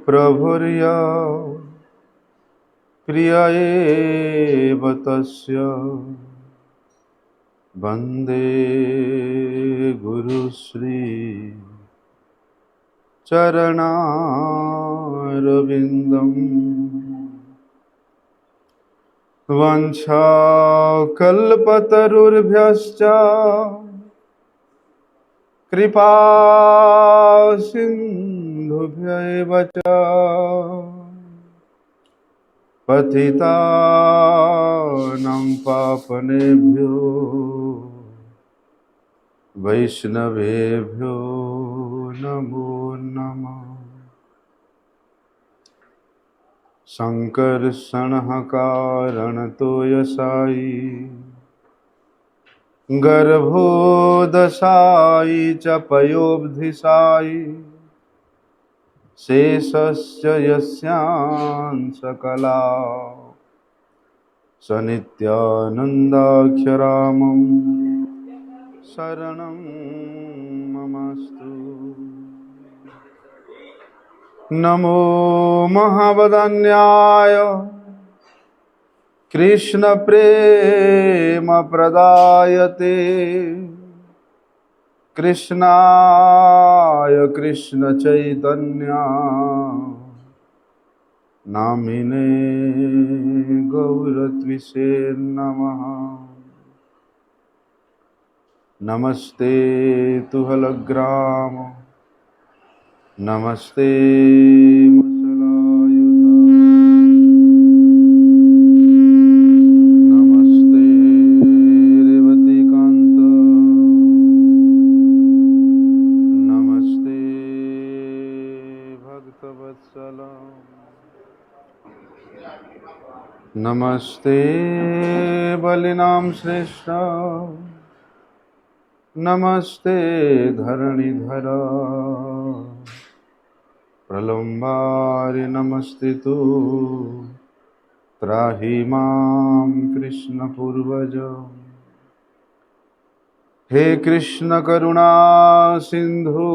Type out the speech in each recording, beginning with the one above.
प्रभुर्या प्रिय एव तस्य वन्दे गुरुश्री चरणारविन्दम् वाञ्छाकल्पतरुर्भ्यश्च कृपा सिन्धुभ्यैव च पतितानां पावनेभ्यो वैष्णवेभ्यो नमो नमः। संकर्षणः कारणतो यसायि गर्भोदशायि च पयोब्धिसायि शेषस्य यस्यांशकला स नित्यानन्दाख्यरामं शरणं ममस्तु। नमो महावदन्याय कृष्ण प्रेम प्रदायते कृष्णाय कृष्ण चैतन्य नामिने गौरत्विषे नमः। नमस्ते तुहलग्राम नमस्ते मुसलायुधा नमस्ते रेवतीकान्त नमस्ते भक्तवत्सल नमस्ते बलिनां श्रेष्ठ नमस्ते धरणीधर प्रलम्बारि नमस्ते त्राहि मां कृष्ण पूर्वज। हे कृष्ण करुणा सिंधु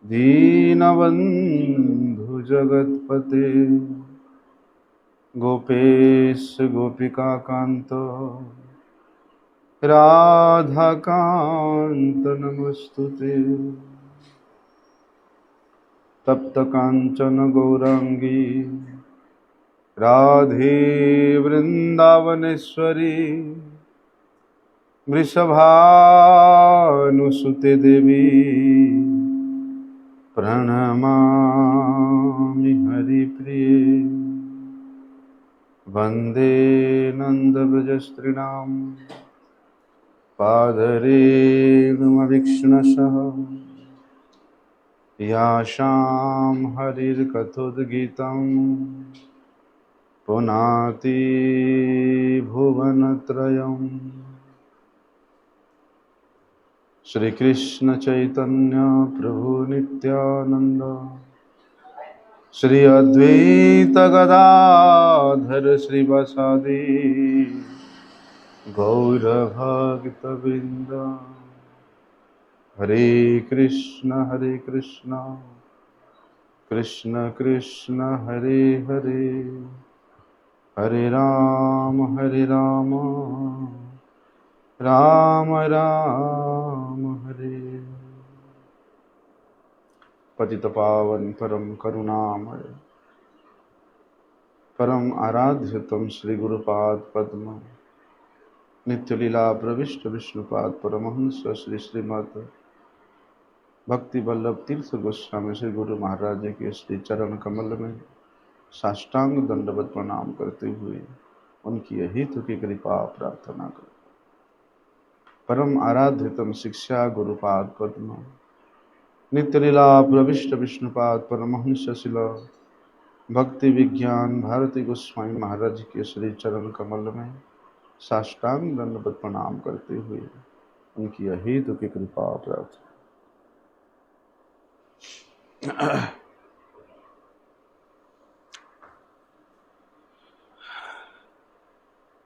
दीनबंधु जगतपते गोपेश गोपिका कांत राधा कांत नमस्तुते। तप्त कांचन गौरांगी राधे वृंदावनेश्वरी वृषभानुसुते देवी प्रणमामि हरिप्रिये। वन्दे नन्दव्रजस्त्रीणां पादरेणुमवीक्ष्णशः यासां हरिर्कथोद्गीतं पुनाति भुवनत्रयम्। श्री कृष्ण चैतन्य प्रभु नित्यानंद श्री अद्वैत गदाधर श्रीवासादि गौरभक्तवृंद। हरे कृष्ण कृष्ण कृष्ण हरे हरे हरे राम राम राम हरे। पतित पावन परम करुणामय परम आराध्य तम श्री गुरुपाद पद्म नित्य लीला प्रविष्ट विष्णुपाद परमहंस श्री श्रीमद भक्ति वल्लभ तीर्थ गोस्वामी श्री गुरु महाराज जी के श्री चरण कमल में साष्टांग दंडवत प्रणाम करते हुए उनकी अहित की कृपा प्रार्थना कर परम आराध्यतम शिक्षा गुरुपाद पद्म नित्य लीला प्रविष्ट विष्णुपाद परमहंस शिला भक्ति विज्ञान भारती गोस्वामी महाराज के श्री चरण कमल में साष्टांग दंडवत प्रणाम करते हुए उनकी अहित की कृपा प्रार्थना।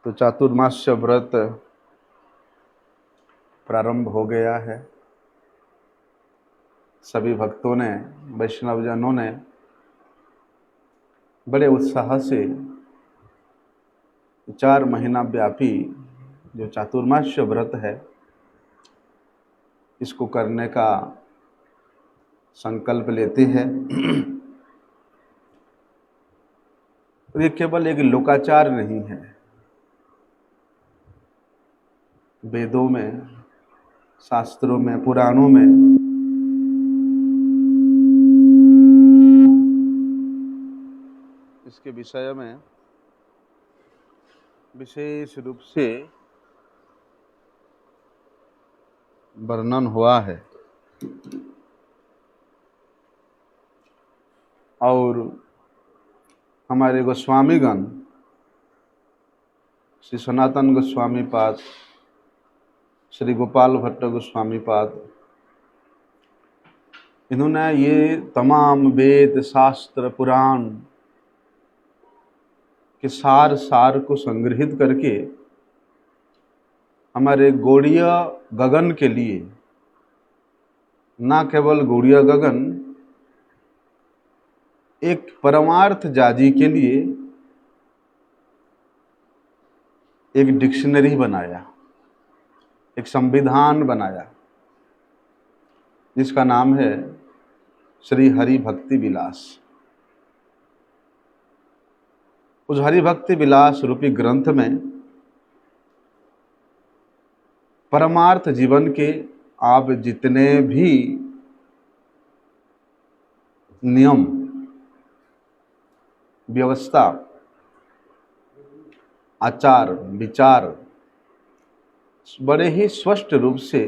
तो चातुर्मास्य व्रत प्रारंभ हो गया है। सभी भक्तों ने, वैष्णवजनों ने बड़े उत्साह से 4 महीना व्यापी जो चातुर्मास्य व्रत है इसको करने का संकल्प लेते हैं। और ये केवल एक लोकाचार नहीं है, वेदों में, शास्त्रों में, पुराणों में इसके विषय में विशेष रूप से वर्णन हुआ है। और हमारे गोस्वामीगण श्री सनातन गोस्वामी पाद, श्री गोपाल भट्ट गोस्वामी पाद, इन्होंने ये तमाम वेद, शास्त्र, पुराण के सार को संग्रहित करके हमारे गौड़ीय गगन के लिए, ना केवल गौड़ीय गगन, एक परमार्थ जाजी के लिए एक डिक्शनरी बनाया, एक संविधान बनाया, जिसका नाम है श्री हरि भक्ति विलास। उस हरि भक्ति विलास रूपी ग्रंथ में परमार्थ जीवन के आप जितने भी नियम, व्यवस्था, आचार, विचार बड़े ही स्पष्ट रूप से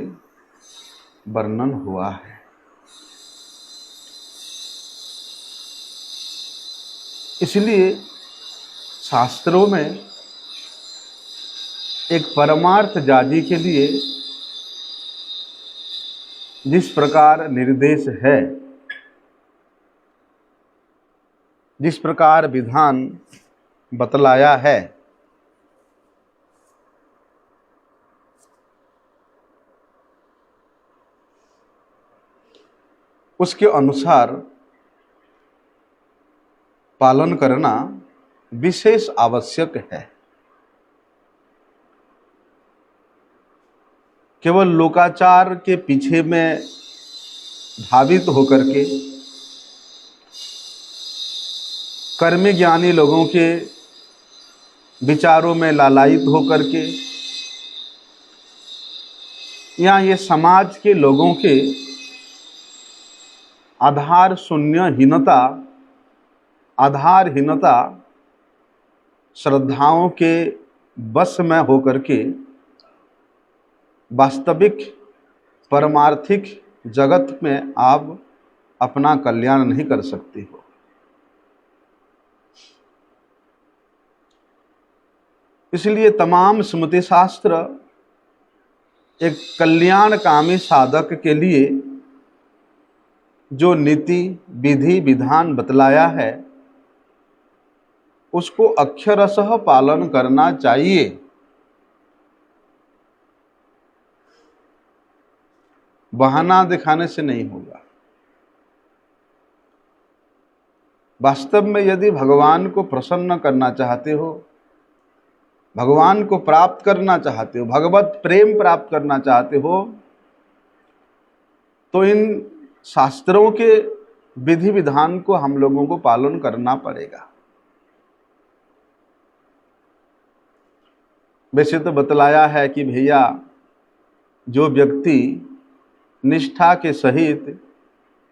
वर्णन हुआ है। इसलिए शास्त्रों में एक परमार्थ जाजी के लिए जिस प्रकार निर्देश है, जिस प्रकार विधान बतलाया है, उसके अनुसार पालन करना विशेष आवश्यक है। केवल लोकाचार के पीछे में धावित होकर के, कर्मी ज्ञानी लोगों के विचारों में लालायित होकर के, या ये समाज के लोगों के आधार शून्यहीनता, आधारहीनता श्रद्धाओं के बस में होकर के वास्तविक परमार्थिक जगत में आप अपना कल्याण नहीं कर सकते हो। इसलिए तमाम स्मृति शास्त्र एक कल्याणकामी साधक के लिए जो नीति, विधि, विधान बतलाया है, उसको अक्षरशः पालन करना चाहिए। बहाना दिखाने से नहीं होगा। वास्तव में यदि भगवान को प्रसन्न करना चाहते हो, भगवान को प्राप्त करना चाहते हो, भगवत प्रेम प्राप्त करना चाहते हो, तो इन शास्त्रों के विधि विधान को हम लोगों को पालन करना पड़ेगा। वैसे तो बतलाया है कि भैया जो व्यक्ति निष्ठा के सहित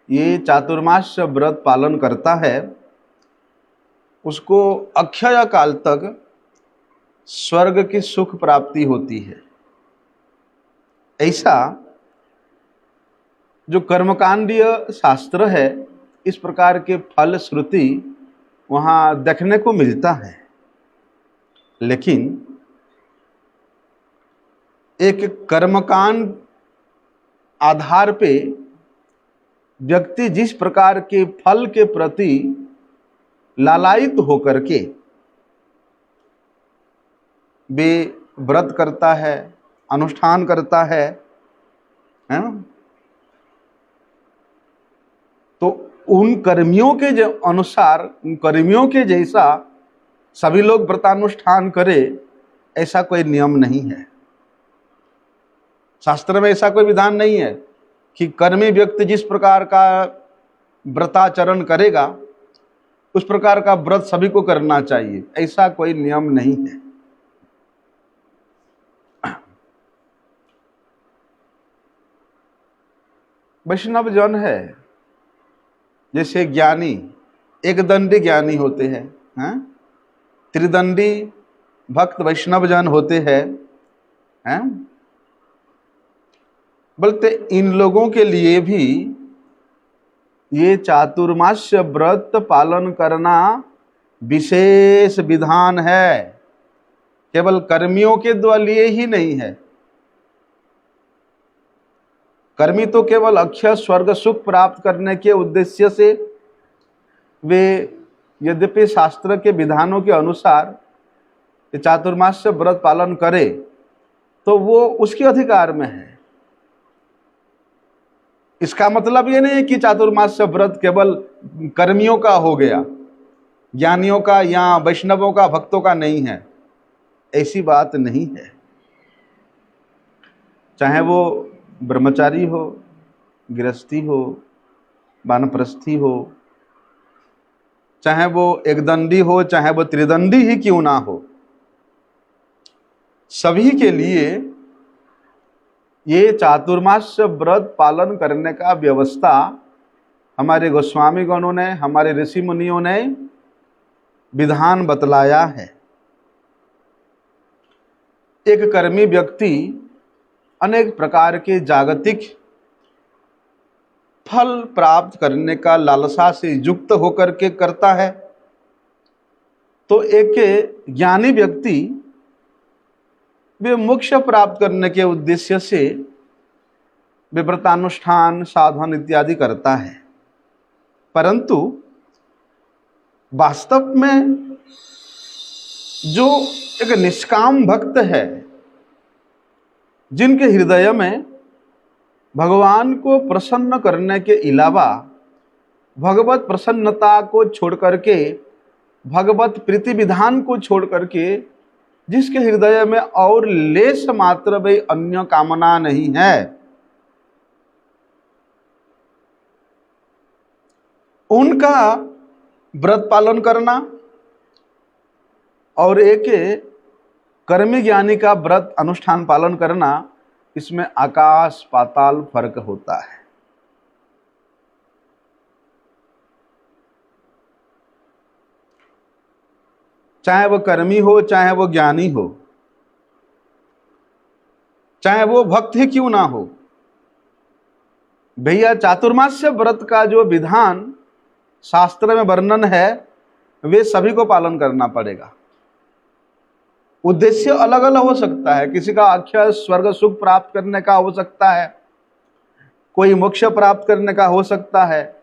ये चातुर्मास्य व्रत पालन करता है, उसको अक्षय काल तक स्वर्ग की सुख प्राप्ति होती है। ऐसा जो कर्मकांडीय शास्त्र है, इस प्रकार के फल श्रुति वहाँ देखने को मिलता है। लेकिन एक कर्मकांड आधार पे व्यक्ति जिस प्रकार के फल के प्रति लालायित होकर के वे व्रत करता है, अनुष्ठान करता है ना, तो उन कर्मियों के जो अनुसार, उन कर्मियों के जैसा सभी लोग व्रतानुष्ठान करें, ऐसा कोई नियम नहीं है। शास्त्र में ऐसा कोई विधान नहीं है कि कर्मी व्यक्ति जिस प्रकार का व्रताचरण करेगा उस प्रकार का व्रत सभी को करना चाहिए, ऐसा कोई नियम नहीं है। वैष्णव जन है जैसे ज्ञानी, एक दंडी ज्ञानी होते हैं, त्रिदंडी भक्त वैष्णव जन होते हैं, बोलते इन लोगों के लिए भी ये चातुर्मास्य व्रत पालन करना विशेष विधान है, केवल कर्मियों के द्वारा लिए ही नहीं है। कर्मी तो केवल अक्षय स्वर्ग सुख प्राप्त करने के उद्देश्य से वे यद्यपि शास्त्र के विधानों के अनुसार चातुर्मास्य व्रत पालन करे तो वो उसके अधिकार में है। इसका मतलब ये नहीं कि चातुर्मास्य व्रत केवल कर्मियों का हो गया, ज्ञानियों का या वैष्णवों का, भक्तों का नहीं है, ऐसी बात नहीं है। चाहे वो ब्रह्मचारी हो, गृहस्थी हो, वानप्रस्थी हो, चाहे वो एकदंडी हो, चाहे वो त्रिदंडी ही क्यों ना हो, सभी के लिए ये चातुर्मास्य व्रत पालन करने का व्यवस्था हमारे गोस्वामी गणों ने, हमारे ऋषि मुनियों ने विधान बतलाया है। एक कर्मी व्यक्ति अनेक प्रकार के जागतिक फल प्राप्त करने का लालसा से युक्त होकर के करता है, तो एक ज्ञानी व्यक्ति वे मोक्ष प्राप्त करने के उद्देश्य से वे व्रतानुष्ठान, साधन इत्यादि करता है। परंतु वास्तव में जो एक निष्काम भक्त है, जिनके हृदय में भगवान को प्रसन्न करने के अलावा भगवत प्रसन्नता को छोड़ करके, भगवत प्रीति विधान को छोड़ करके, जिसके हृदय में और लेश मात्र भी अन्य कामना नहीं है, उनका व्रत पालन करना और एक कर्मी ज्ञानी का व्रत अनुष्ठान पालन करना, इसमें आकाश पाताल फर्क होता है। चाहे वो कर्मी हो, चाहे वो ज्ञानी हो, चाहे वो भक्त ही क्यों ना हो, भैया चातुर्मास्य व्रत का जो विधान शास्त्र में वर्णन है वे सभी को पालन करना पड़ेगा। उद्देश्य अलग अलग हो सकता है, किसी का अक्षय स्वर्ग सुख प्राप्त करने का हो सकता है, कोई मोक्ष प्राप्त करने का हो सकता है,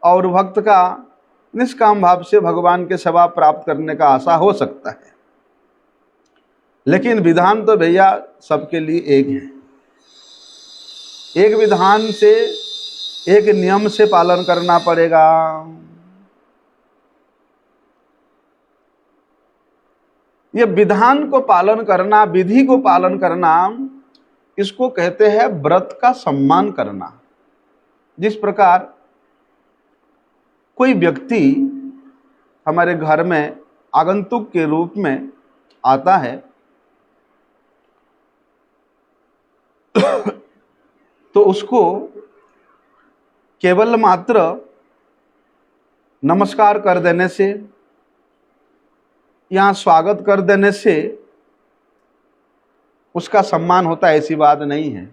और भक्त का निष्काम भाव से भगवान के सेवा प्राप्त करने का आशा हो सकता है। लेकिन विधान तो भैया सबके लिए एक है। एक विधान से, एक नियम से पालन करना पड़ेगा। ये विधान को पालन करना, विधि को पालन करना, इसको कहते हैं व्रत का सम्मान करना। जिस प्रकार कोई व्यक्ति हमारे घर में आगंतुक के रूप में आता है तो उसको केवल मात्र नमस्कार कर देने से या स्वागत कर देने से उसका सम्मान होता है, ऐसी बात नहीं है।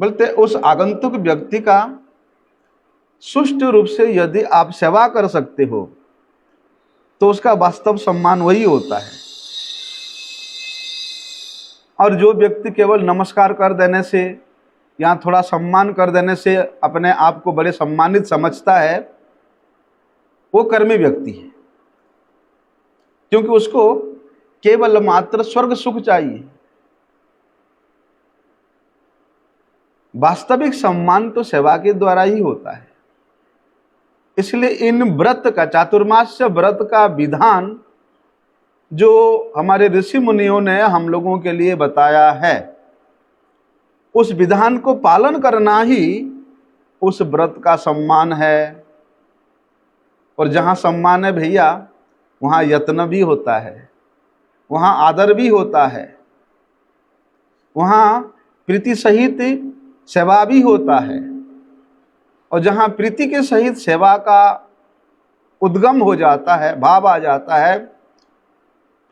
बल्कि उस आगंतुक व्यक्ति का सुष्ठु रूप से यदि आप सेवा कर सकते हो तो उसका वास्तव सम्मान वही होता है। और जो व्यक्ति केवल नमस्कार कर देने से या थोड़ा सम्मान कर देने से अपने आप को बड़े सम्मानित समझता है, वो कर्मी व्यक्ति है, क्योंकि उसको केवल मात्र स्वर्ग सुख चाहिए। वास्तविक सम्मान तो सेवा के द्वारा ही होता है। इसलिए इन व्रत का, चातुर्मास्य व्रत का विधान जो हमारे ऋषि मुनियों ने हम लोगों के लिए बताया है, उस विधान को पालन करना ही उस व्रत का सम्मान है। और जहाँ सम्मान है भैया, वहाँ यत्न भी होता है, वहाँ आदर भी होता है, वहाँ प्रीति सहित सेवा भी होता है। और जहाँ प्रीति के सहित सेवा का उद्गम हो जाता है, भाव आ जाता है,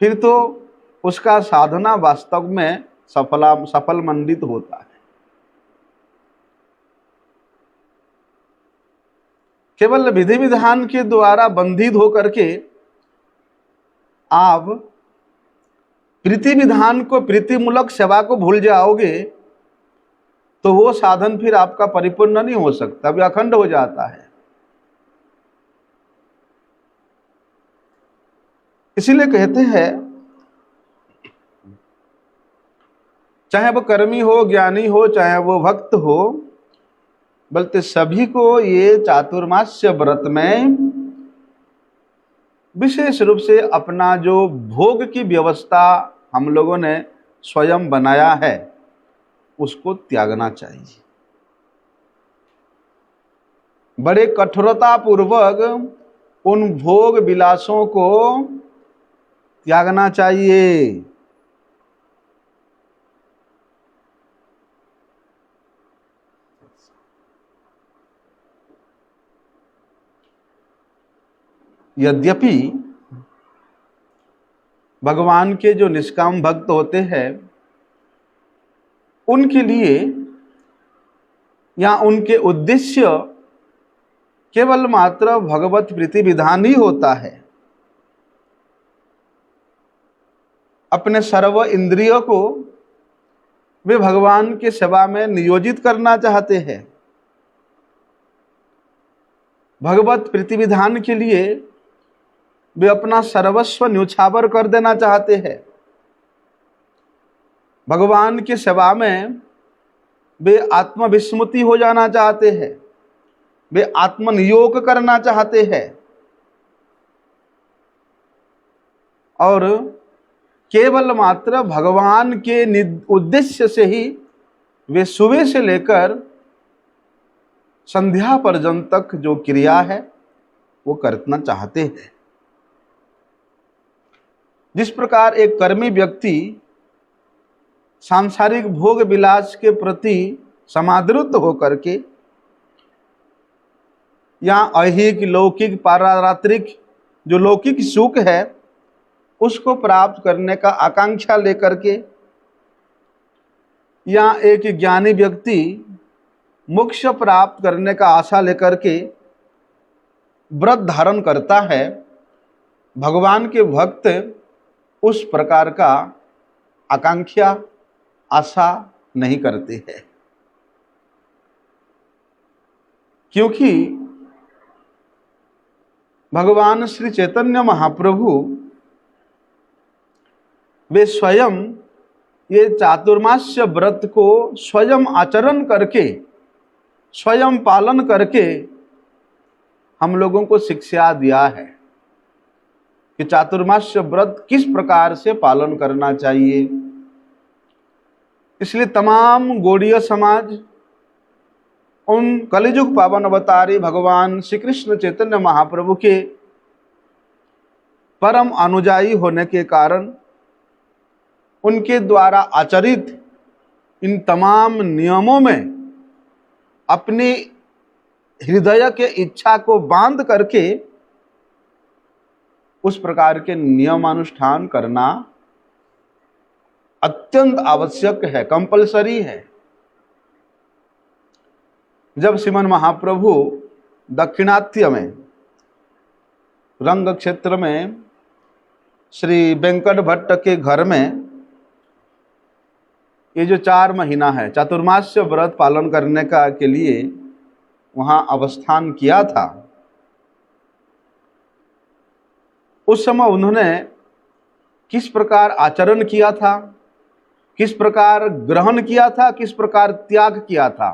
फिर तो उसका साधना वास्तव में सफल मंडित होता है। केवल विधि विधान के द्वारा बंधित होकर के आप प्रीति विधान को, प्रीतिमूलक सेवा को भूल जाओगे तो वो साधन फिर आपका परिपूर्ण नहीं हो सकता, भी अखंड हो जाता है। इसीलिए कहते हैं, चाहे वो कर्मी हो, ज्ञानी हो, चाहे वो भक्त हो, बल्कि सभी को ये चातुर्मास्य व्रत में विशेष रूप से अपना जो भोग की व्यवस्था हम लोगों ने स्वयं बनाया है उसको त्यागना चाहिए। बड़े कठोरता पूर्वक उन भोग विलासों को त्यागना चाहिए। यद्यपि भगवान के जो निष्काम भक्त होते हैं उनके लिए या उनके उद्देश्य केवल मात्र भगवत प्रीति विधान ही होता है। अपने सर्व इंद्रियों को वे भगवान के सेवा में नियोजित करना चाहते हैं। भगवत प्रीति विधान के लिए वे अपना सर्वस्व न्योछावर कर देना चाहते हैं। भगवान की सेवा में वे आत्मविस्मृति हो जाना चाहते हैं, वे आत्मनियोग करना चाहते हैं। और केवल मात्र भगवान के उद्देश्य से ही वे सुबह से लेकर संध्या पर्यंत तक जो क्रिया है वो करना चाहते हैं। जिस प्रकार एक कर्मी व्यक्ति सांसारिक भोग विलास के प्रति समादृत होकर के या ऐहिक, लौकिक, पाररात्रिक जो लौकिक सुख है उसको प्राप्त करने का आकांक्षा लेकर के, या एक ज्ञानी व्यक्ति मोक्ष प्राप्त करने का आशा लेकर के व्रत धारण करता है, भगवान के भक्त उस प्रकार का आकांक्षा, आशा नहीं करते हैं। क्योंकि भगवान श्री चैतन्य महाप्रभु वे स्वयं ये चातुर्मास्य व्रत को स्वयं आचरण करके, स्वयं पालन करके हम लोगों को शिक्षा दिया है कि चातुर्मास्य व्रत किस प्रकार से पालन करना चाहिए। इसलिए तमाम गौड़ीय समाज उन कलिजुग पावन अवतारी भगवान श्री कृष्ण चैतन्य महाप्रभु के परम अनुयायी होने के कारण उनके द्वारा आचरित इन तमाम नियमों में अपनी हृदय के इच्छा को बांध करके उस प्रकार के नियमानुष्ठान करना अत्यंत आवश्यक है, कंपलसरी है। जब श्रीमन महाप्रभु दक्षिणात्य में रंग क्षेत्र में श्री वेंकट भट्ट के घर में ये जो 4 महीना है चातुर्मास्य व्रत पालन करने का के लिए वहां अवस्थान किया था, उस समय उन्होंने किस प्रकार आचरण किया था, किस प्रकार ग्रहण किया था, किस प्रकार त्याग किया था,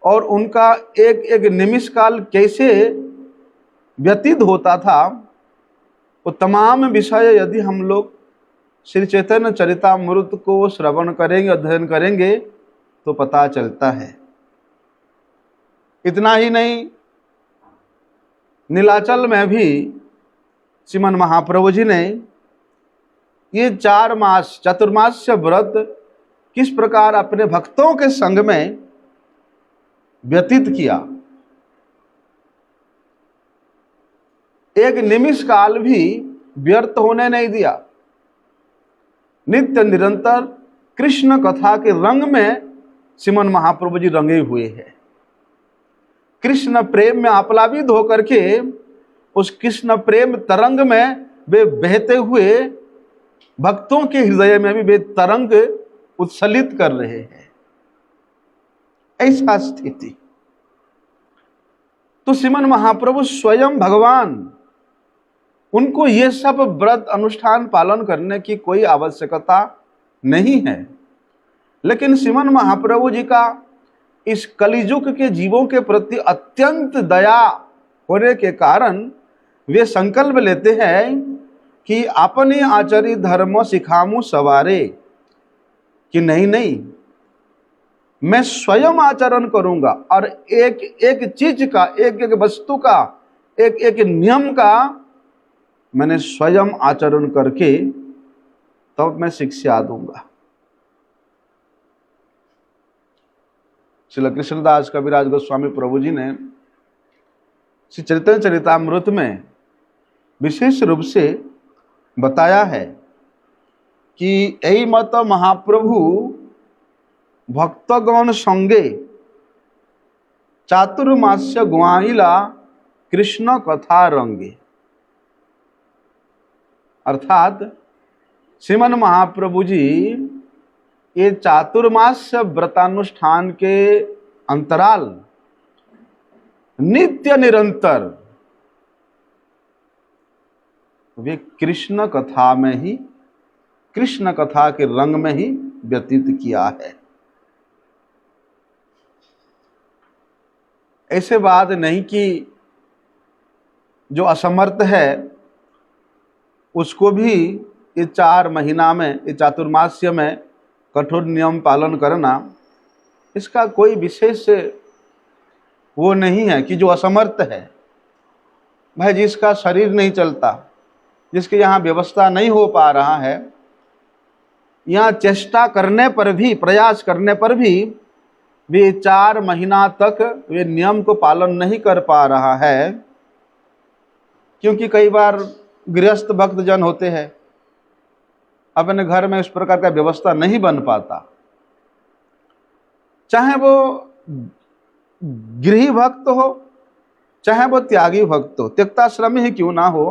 और उनका एक एक निमिष काल कैसे व्यतीत होता था, वो तमाम विषय यदि हम लोग श्री चैतन्य चरितामृत को श्रवण करेंगे, अध्ययन करेंगे तो पता चलता है। इतना ही नहीं, नीलाचल में भी श्रीमन महाप्रभु जी ने ये 4 मास चतुर्मास्य व्रत किस प्रकार अपने भक्तों के संग में व्यतीत किया, एक निमिष काल भी व्यर्थ होने नहीं दिया। नित्य निरंतर कृष्ण कथा के रंग में श्रीमन महाप्रभु जी रंगे हुए हैं। कृष्ण प्रेम में आप्लावित होकर के उस कृष्ण प्रेम तरंग में वे बहते हुए भक्तों के हृदय में भी वे तरंग उच्छलित कर रहे हैं। ऐसा स्थिति तो श्रीमन महाप्रभु स्वयं भगवान, उनको ये सब व्रत अनुष्ठान पालन करने की कोई आवश्यकता नहीं है, लेकिन श्रीमन महाप्रभु जी का इस कलियुग के जीवों के प्रति अत्यंत दया होने के कारण वे संकल्प लेते हैं कि अपने आचरी धर्म सिखामु सवारे, कि नहीं नहीं, मैं स्वयं आचरण करूंगा और एक एक चीज का, एक एक वस्तु का, एक एक नियम का मैंने स्वयं आचरण करके तब मैं शिक्षा दूंगा। श्री कृष्णदास कविराज गोस्वामी प्रभु जी ने श्री चैतन्य चरितामृत में विशेष रूप से बताया है कि यही मत महाप्रभु भक्तगण संगे चातुर्मास्य गुआइला कृष्ण कथा रंगे। अर्थात श्रीमन महाप्रभु जी ये चातुर्मास्य व्रतानुष्ठान के अंतराल नित्य निरंतर वे कृष्ण कथा में ही, कृष्ण कथा के रंग में ही व्यतीत किया है। ऐसे बात नहीं कि जो असमर्थ है उसको भी ये 4 महीना में, ये चातुर्मास्य में कठोर नियम पालन करना, इसका कोई विशेष वो नहीं है कि जो असमर्थ है, भाई जिसका शरीर नहीं चलता, जिसके यहाँ व्यवस्था नहीं हो पा रहा है, यहाँ चेष्टा करने पर भी, प्रयास करने पर भी वे 4 महीना तक वे नियम को पालन नहीं कर पा रहा है, क्योंकि कई बार गृहस्थ भक्त जन होते हैं, अपने घर में इस प्रकार का व्यवस्था नहीं बन पाता, चाहे वो गृही भक्त हो, चाहे वो त्यागी भक्त हो, त्यक्ताश्रमी ही क्यों ना हो,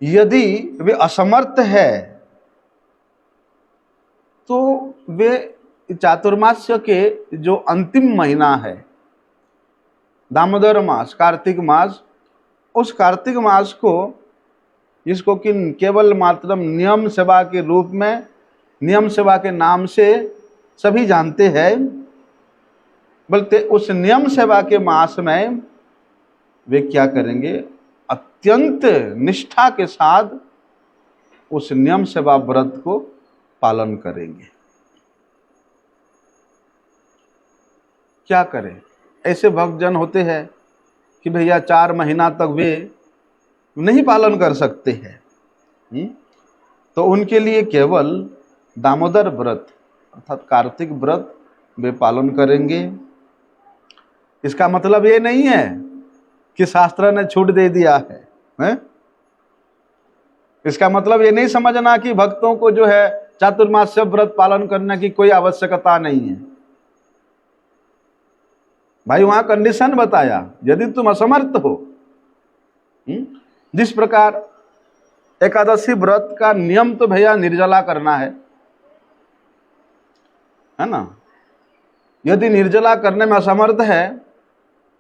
यदि वे असमर्थ है तो वे चातुर्मास्य के जो अंतिम महीना है, दामोदर मास, कार्तिक मास, उस कार्तिक मास को, जिसको कि केवल मात्र नियम सेवा के रूप में, नियम सेवा के नाम से सभी जानते हैं, बल्कि उस नियम सेवा के मास में वे क्या करेंगे, अत्यंत निष्ठा के साथ उस नियम सेवा व्रत को पालन करेंगे। क्या करें, ऐसे भक्तजन होते हैं कि भैया 4 महीना तक वे नहीं पालन कर सकते हैं, तो उनके लिए केवल दामोदर व्रत अर्थात कार्तिक व्रत वे पालन करेंगे। इसका मतलब ये नहीं है कि शास्त्र ने छूट दे दिया है? इसका मतलब ये नहीं समझना कि भक्तों को जो है चातुर्मास्य व्रत पालन करने की कोई आवश्यकता नहीं है। भाई वहां कंडीशन बताया, यदि तुम असमर्थ हो, जिस प्रकार एकादशी व्रत का नियम तो भैया निर्जला करना है ना, यदि निर्जला करने में असमर्थ है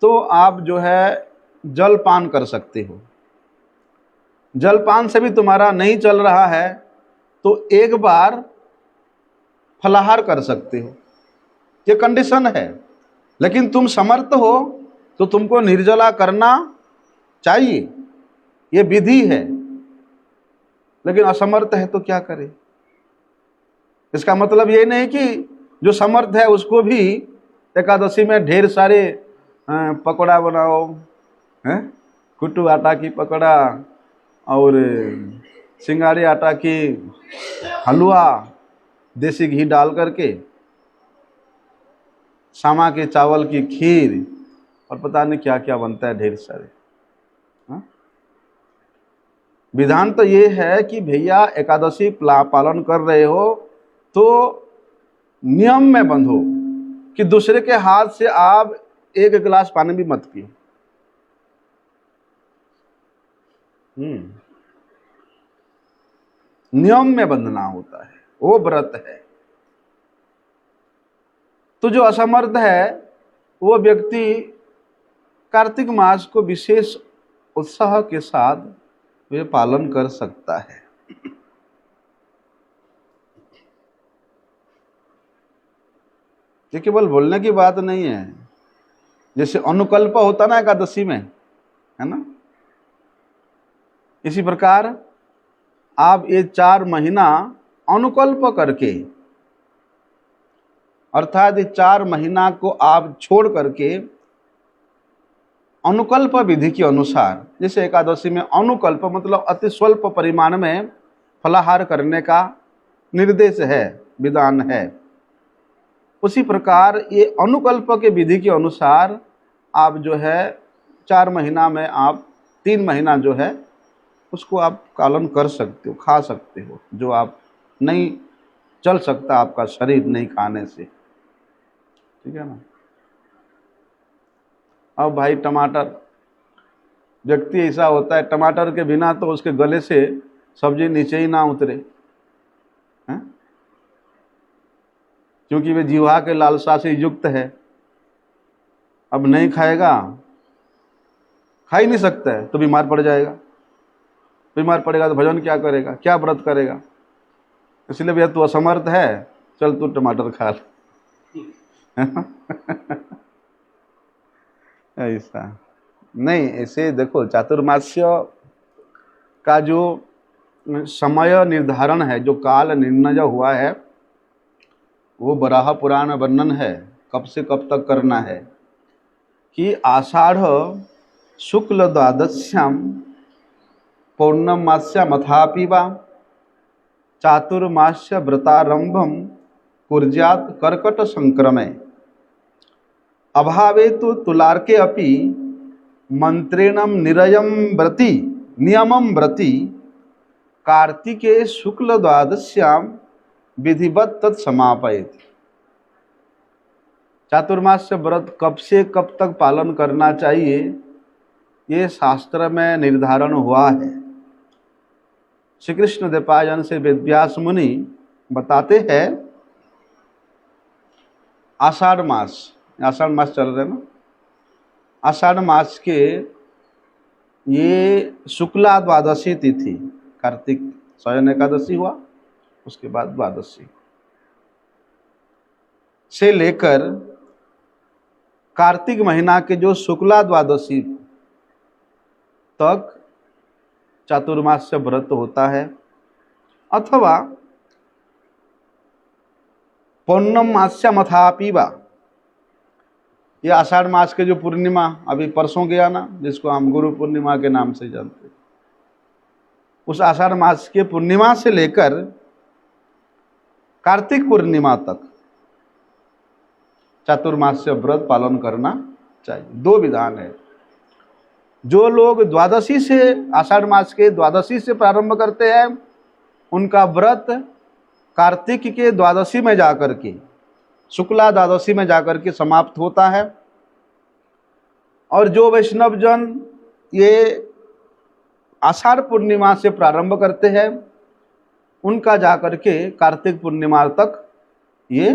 तो आप जो है जलपान कर सकते हो। जलपान से भी तुम्हारा नहीं चल रहा है तो एक बार फलाहार कर सकते हो। ये कंडीशन है। लेकिन तुम समर्थ हो तो तुमको निर्जला करना चाहिए, ये विधि है। लेकिन असमर्थ है तो क्या करे? इसका मतलब ये नहीं कि जो समर्थ है उसको भी एकादशी में ढेर सारे पकौड़ा बनाओ, कुट्टू आटा की पकौड़ा और सिंगाड़ी आटा की हलवा, देसी घी डाल करके, सामा के चावल की खीर और पता नहीं क्या क्या बनता है ढेर सारे। विधान तो ये है कि भैया एकादशी पालन कर रहे हो तो नियम में बंधो कि दूसरे के हाथ से आप एक गिलास पानी भी मत पियो। नियम में बंधना होता है, वो व्रत है। तो जो असमर्थ है वो व्यक्ति कार्तिक मास को विशेष उत्साह के साथ वे पालन कर सकता है। ये केवल बोलने की बात नहीं है, जैसे अनुकल्प होता ना एकादशी में, है ना, इसी प्रकार आप ये 4 महीना अनुकल्प करके, अर्थात ये 4 महीना को आप छोड़ करके अनुकल्प विधि के अनुसार, जैसे एकादशी में अनुकल्प मतलब अति स्वल्प परिमाण में फलाहार करने का निर्देश है, विधान है, उसी प्रकार ये अनुकल्प के विधि के अनुसार आप जो है 4 महीना में आप 3 महीना जो है उसको आप पालन कर सकते हो, खा सकते हो, जो आप नहीं चल सकता आपका शरीर नहीं खाने से, ठीक है ना। अब भाई टमाटर, व्यक्ति ऐसा होता है टमाटर के बिना तो उसके गले से सब्जी नीचे ही ना उतरे, हैं? क्योंकि वे जीवा के लालसा से युक्त है। अब नहीं खाएगा, खा ही नहीं सकता है तो बीमार पड़ जाएगा, बीमार पड़ेगा तो भजन क्या करेगा, क्या व्रत करेगा? इसलिए भैया तू असमर्थ है, चल तू टमाटर खा ले। ऐसा नहीं, ऐसे देखो चातुर्मास्य का जो समय निर्धारण है, जो काल निर्णय हुआ है, वो बराह पुराण वर्णन है कब से कब तक करना है कि आषाढ़ शुक्ल द्वादश्याम पौर्णमास्यामथापि वा चातुर्मास्य व्रतारंभम कुर्यात् कर्कट संक्रमे अभावे तो तुलार्के अपि मंत्रेणम नियमम व्रति कार्तिके शुक्ल द्वादश्याम विधिवत तत्समापयेत्। चातुर्मास्य व्रत कब से कब तक पालन करना चाहिए ये शास्त्र में निर्धारण हुआ है। श्री कृष्ण द्वैपायन से वेदव्यास मुनि बताते हैं, आषाढ़ मास चल रहे ना, आषाढ़ मास के ये शुक्ला द्वादशी तिथि, कार्तिक शयन एकादशी हुआ, उसके बाद द्वादशी से लेकर कार्तिक महीना के जो शुक्ला द्वादशी तक चातुर्मास्य व्रत होता है, अथवा पौर्णमास्यामथापि वा, ये आषाढ़ मास के जो पूर्णिमा अभी परसों गया ना, जिसको हम गुरु पूर्णिमा के नाम से जानते हैं, उस आषाढ़ मास के पूर्णिमा से लेकर कार्तिक पूर्णिमा तक चातुर्मास्य व्रत पालन करना चाहिए। 2 विधान है। जो लोग द्वादशी से, आषाढ़ मास के द्वादशी से प्रारंभ करते हैं, उनका व्रत कार्तिक के द्वादशी में जाकर के, शुक्ला द्वादशी में जाकर के समाप्त होता है। और जो वैष्णव जन ये आषाढ़ पूर्णिमा से प्रारंभ करते हैं, उनका जाकर के कार्तिक पूर्णिमा तक ये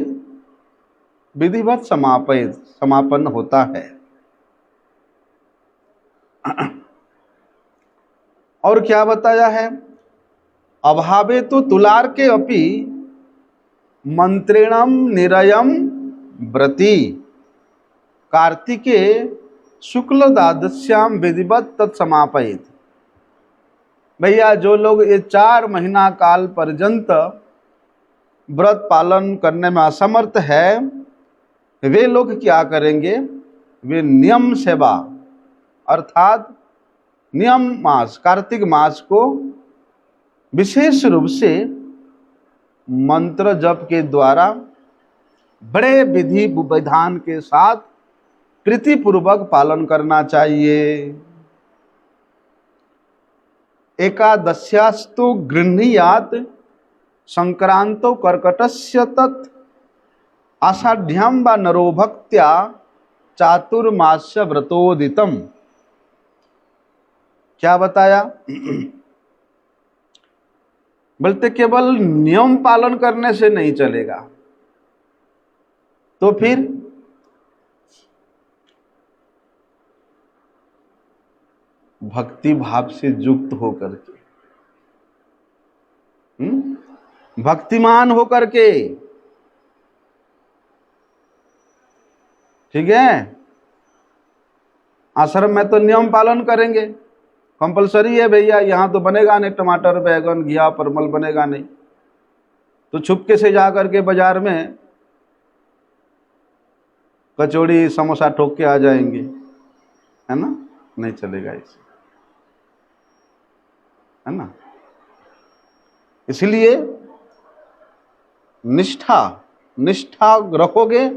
विधिवत समापन होता है। और क्या बताया है, अभावे तो तुलार के अपि मंत्रेणम निरयम व्रती कार्तिके शुक्ल द्वादश्याम विधिवत तत्समापयेत। भैया जो लोग ये 4 महीना काल पर्यंत व्रत पालन करने में असमर्थ है, वे लोग क्या करेंगे? वे नियम सेवा अर्थात नियम मास कार्तिक मास को विशेष रूप से मंत्र जप के द्वारा बड़े विधि विधान के साथ प्रीतिपूर्वक पालन करना चाहिए। एकादश्यास्तु गृह्णीयात् संक्रांतो कर्कटस्य तत् आषाढ़्यां वा नरो भक्त्या चातुर्मास्य व्रतोदितम। क्या बताया? बोलते केवल नियम पालन करने से नहीं चलेगा, तो फिर भक्ति भाव से युक्त होकर के, भक्तिमान होकर के, ठीक है। आश्रम में तो नियम पालन करेंगे, कंपलसरी है भैया, यहाँ तो बनेगा नहीं टमाटर बैगन घिया परमल बनेगा नहीं, तो छुपके से जा करके बाजार में कचौड़ी समोसा ठोक के आ जाएंगे, है ना? नहीं चलेगा इसे, है ना? इसलिए निष्ठा रखोगे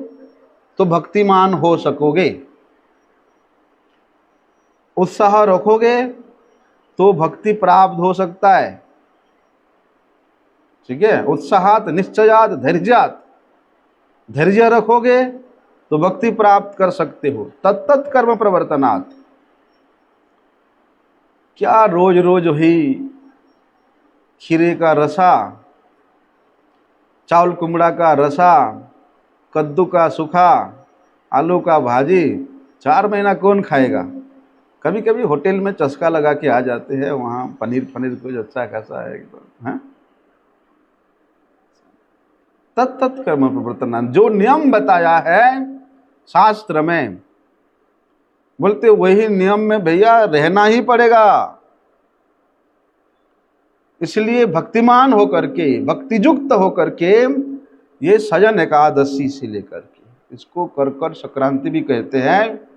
तो भक्तिमान हो सकोगे, उत्साह रखोगे तो भक्ति प्राप्त हो सकता है, ठीक है। उत्साहात निश्चयात धैर्यात, धैर्य रखोगे तो भक्ति प्राप्त कर सकते हो। तत्त कर्म प्रवर्तनात्, क्या रोज रोज ही खीरे का रसा, चावल कुमड़ा का रसा, कद्दू का सूखा, आलू का भाजी 4 महीना कौन खाएगा? कभी कभी होटल में चस्का लगा के आ जाते हैं, वहाँ पनीर कुछ अच्छा खासा है एकदम, है। तत्त कर्म प्रवर्तनात्, जो नियम बताया है शास्त्र में, बोलते वही नियम में भैया रहना ही पड़ेगा। इसलिए भक्तिमान होकर के, भक्तियुक्त होकर के ये सजन एकादशी से लेकर के, इसको कर्कट संक्रांति भी कहते हैं,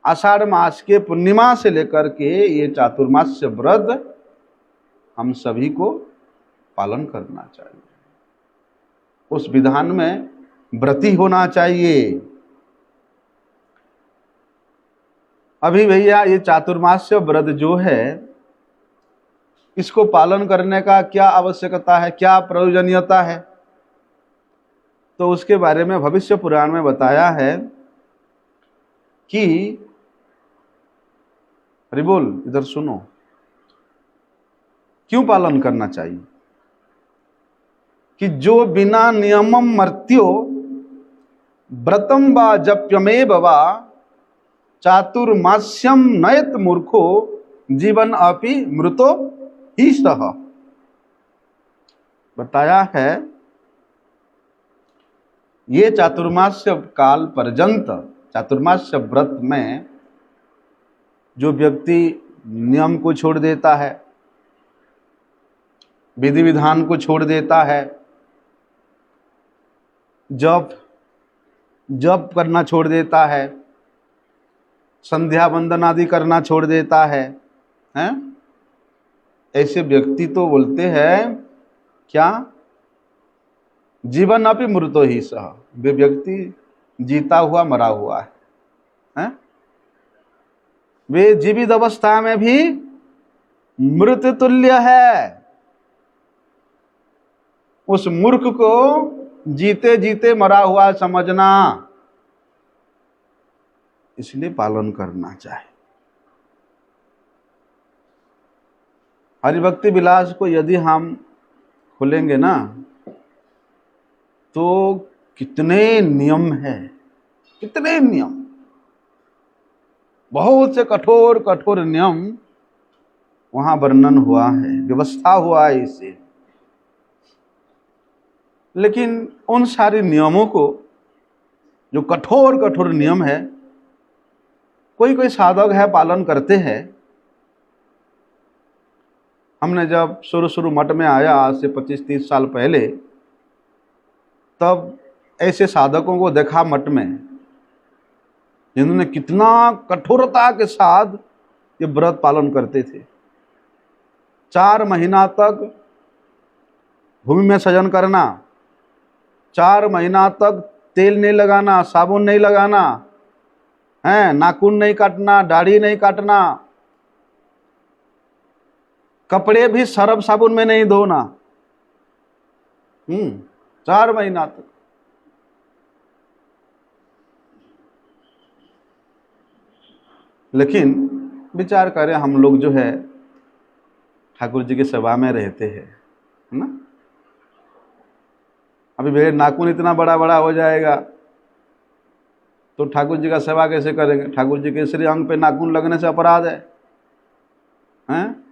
आषाढ़ मास के पूर्णिमा से लेकर के ये चातुर्मास्य व्रत हम सभी को पालन करना चाहिए। उस विधान में व्रती होना चाहिए। अभी भैया ये चातुर्मास्य व्रत जो है, इसको पालन करने का क्या आवश्यकता है, क्या प्रयोजनीयता है, तो उसके बारे में भविष्य पुराण में बताया है कि, अरे बोल इधर सुनो, क्यों पालन करना चाहिए? कि जो बिना नियमम मर्त्यो व्रतम वा जप्यमेव वा चातुर्मास्यम नयत मूर्खो जीवन अपि मृतो ही सह। बताया है ये चातुर्मास्य काल पर्यंत, चातुर्मास्य व्रत में जो व्यक्ति नियम को छोड़ देता है, विधि विधान को छोड़ देता है, जप करना छोड़ देता है, संध्या वंदन आदि करना छोड़ देता है, हैं? ऐसे व्यक्ति तो बोलते हैं क्या? जीवन अपि मृतो ही सह, वे व्यक्ति जीता हुआ मरा हुआ है, हैं? वे जीवित अवस्था में भी मृत तुल्य है। उस मूर्ख को जीते जीते मरा हुआ समझना, इसलिए पालन करना चाहिए। हरिभक्ति विलास को यदि हम खोलेंगे ना, तो कितने नियम है, कितने नियम, बहुत से कठोर कठोर नियम वहां वर्णन हुआ है, व्यवस्था हुआ है इसे। लेकिन उन सारे नियमों को जो कठोर कठोर नियम है, कोई कोई साधक है पालन करते हैं। हमने जब शुरू मठ में आया आज से 25-30 साल पहले, तब ऐसे साधकों को देखा मठ में, जिन्होंने कितना कठोरता के साथ ये व्रत पालन करते थे। 4 महीना तक भूमि में सजन करना, 4 महीना तक तेल नहीं लगाना, साबुन नहीं लगाना है, नाखून नहीं काटना, दाढ़ी नहीं काटना, कपड़े भी सरफ साबुन में नहीं धोना। 4 महीना तक। लेकिन विचार करें, हम लोग जो है ठाकुर जी की सेवा में रहते हैं, है ना। अभी मेरे नाखून इतना बड़ा बड़ा हो जाएगा तो ठाकुर जी का सेवा कैसे करेंगे? ठाकुर जी के श्री अंग पे नाखून लगने से अपराध है, हैं?